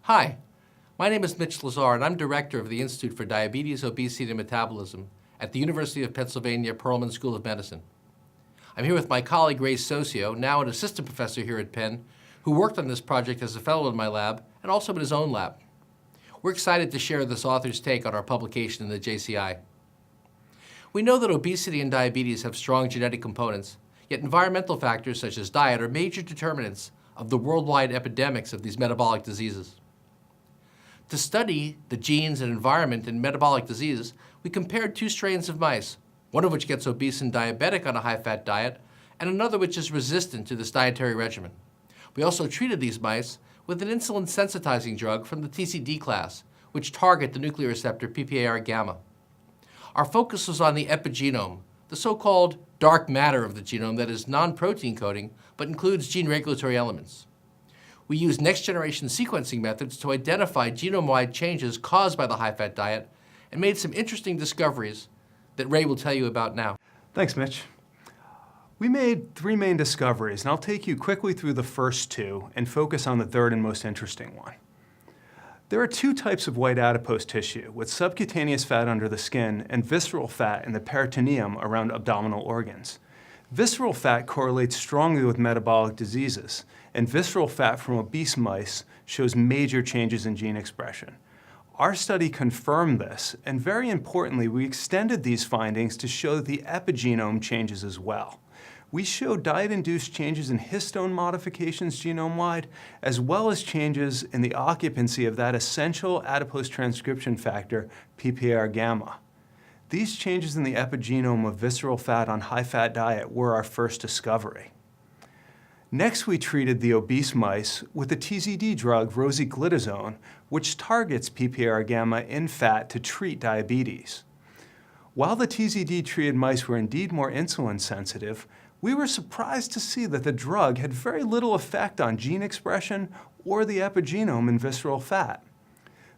Hi, my name is Mitch Lazar, and I'm director of the Institute for Diabetes, Obesity, and Metabolism at the University of Pennsylvania Perelman School of Medicine. I'm here with my colleague Ray Socio, now an assistant professor here at Penn, who worked on this project as a fellow in my lab and also in his own lab. We're excited to share this author's take on our publication in the JCI. We know that obesity and diabetes have strong genetic components, yet environmental factors such as diet are major determinants of the worldwide epidemics of these metabolic diseases. To study the genes and environment in metabolic diseases, we compared two strains of mice, one of which gets obese and diabetic on a high-fat diet, and another which is resistant to this dietary regimen. We also treated these mice with an insulin-sensitizing drug from the TZD class, which target the nuclear receptor PPAR gamma. Our focus was on the epigenome, the so-called dark matter of the genome that is non-protein coding, but includes gene regulatory elements. We used next-generation sequencing methods to identify genome-wide changes caused by the high-fat diet and made some interesting discoveries that Ray will tell you about now. Thanks, Mitch. We made three main discoveries, and I'll take you quickly through the first two and focus on the third and most interesting one. There are two types of white adipose tissue, with subcutaneous fat under the skin and visceral fat in the peritoneum around abdominal organs. Visceral fat correlates strongly with metabolic diseases, and visceral fat from obese mice shows major changes in gene expression. Our study confirmed this, and very importantly, we extended these findings to show that the epigenome changes as well. We showed diet-induced changes in histone modifications genome-wide, as well as changes in the occupancy of that essential adipose transcription factor, PPAR gamma. These changes in the epigenome of visceral fat on high-fat diet were our first discovery. Next, we treated the obese mice with the TZD drug rosiglitazone, which targets PPAR gamma in fat to treat diabetes. While the TZD-treated mice were indeed more insulin sensitive, we were surprised to see that the drug had very little effect on gene expression or the epigenome in visceral fat.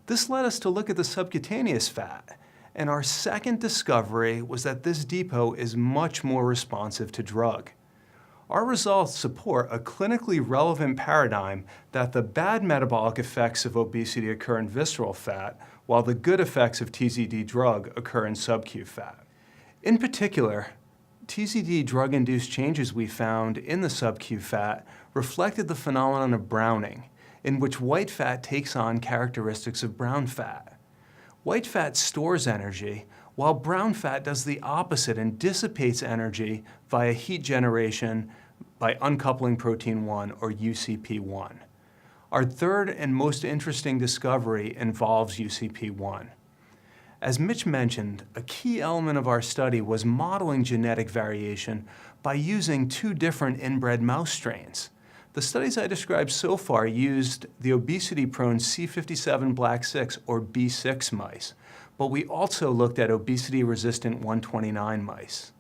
This led us to look at the subcutaneous fat, and our second discovery was that this depot is much more responsive to drug. Our results support a clinically relevant paradigm that the bad metabolic effects of obesity occur in visceral fat, while the good effects of TZD drug occur in sub-Q fat. In particular, TZD drug-induced changes we found in the sub-Q fat reflected the phenomenon of browning, in which white fat takes on characteristics of brown fat. White fat stores energy, while brown fat does the opposite and dissipates energy via heat generation by uncoupling protein 1, or UCP1. Our third and most interesting discovery involves UCP1. As Mitch mentioned, a key element of our study was modeling genetic variation by using two different inbred mouse strains. The studies I described so far used the obesity-prone C57 Black 6, or B6 mice, but we also looked at obesity-resistant 129 mice.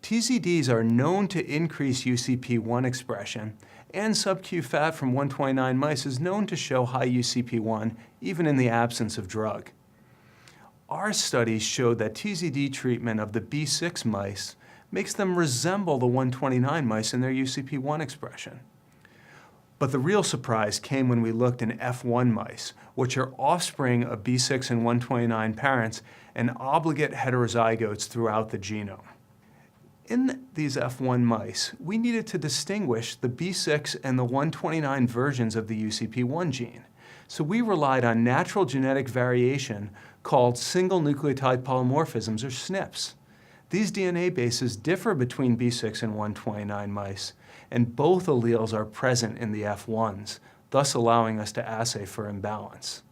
TZDs are known to increase UCP1 expression, and sub-Q fat from 129 mice is known to show high UCP1 even in the absence of drug. Our studies showed that TZD treatment of the B6 mice makes them resemble the 129 mice in their UCP1 expression. But the real surprise came when we looked in F1 mice, which are offspring of B6 and 129 parents and obligate heterozygotes throughout the genome. In these F1 mice, we needed to distinguish the B6 and the 129 versions of the UCP1 gene. So we relied on natural genetic variation called single nucleotide polymorphisms, or SNPs. These DNA bases differ between B6 and 129 mice, and both alleles are present in the F1s, thus allowing us to assay for imbalance.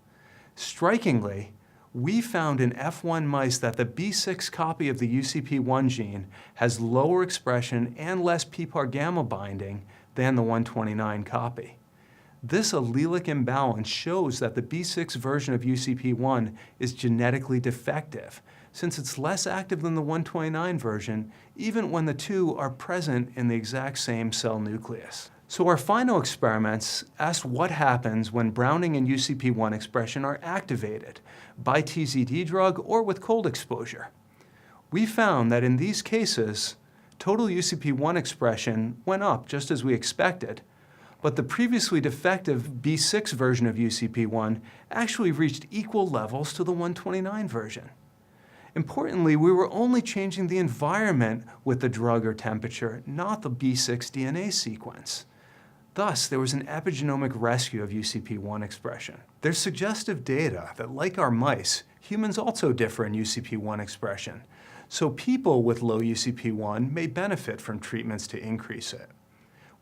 Strikingly, we found in F1 mice that the B6 copy of the UCP1 gene has lower expression and less PPAR gamma binding than the 129 copy. This allelic imbalance shows that the B6 version of UCP1 is genetically defective, since it's less active than the 129 version, even when the two are present in the exact same cell nucleus. So our final experiments asked what happens when browning and UCP1 expression are activated by TZD drug or with cold exposure. We found that in these cases, total UCP1 expression went up just as we expected, but the previously defective B6 version of UCP1 actually reached equal levels to the 129 version. Importantly, we were only changing the environment with the drug or temperature, not the B6 DNA sequence. Thus, there was an epigenomic rescue of UCP1 expression. There's suggestive data that, like our mice, humans also differ in UCP1 expression, so people with low UCP1 may benefit from treatments to increase it.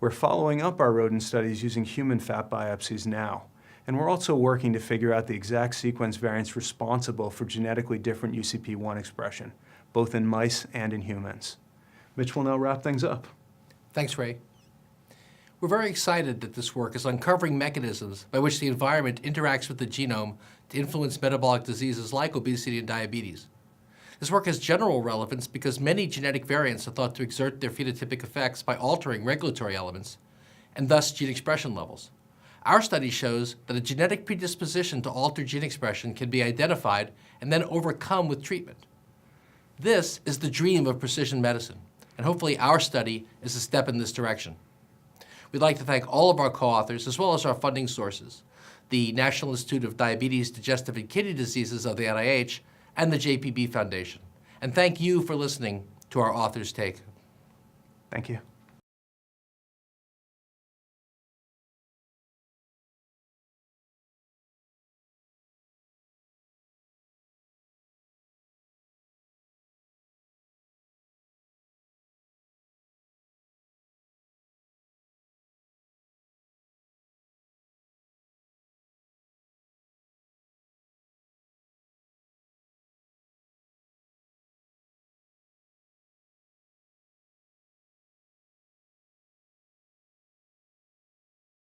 We're following up our rodent studies using human fat biopsies now, and we're also working to figure out the exact sequence variants responsible for genetically different UCP1 expression, both in mice and in humans. Mitch will now wrap things up. Thanks, Ray. We're very excited that this work is uncovering mechanisms by which the environment interacts with the genome to influence metabolic diseases like obesity and diabetes. This work has general relevance because many genetic variants are thought to exert their phenotypic effects by altering regulatory elements, and thus gene expression levels. Our study shows that a genetic predisposition to alter gene expression can be identified and then overcome with treatment. This is the dream of precision medicine, and hopefully our study is a step in this direction. We'd like to thank all of our co-authors as well as our funding sources, the National Institute of Diabetes, Digestive and Kidney Diseases of the NIH, and the JPB Foundation. And thank you for listening to our author's take. Thank you.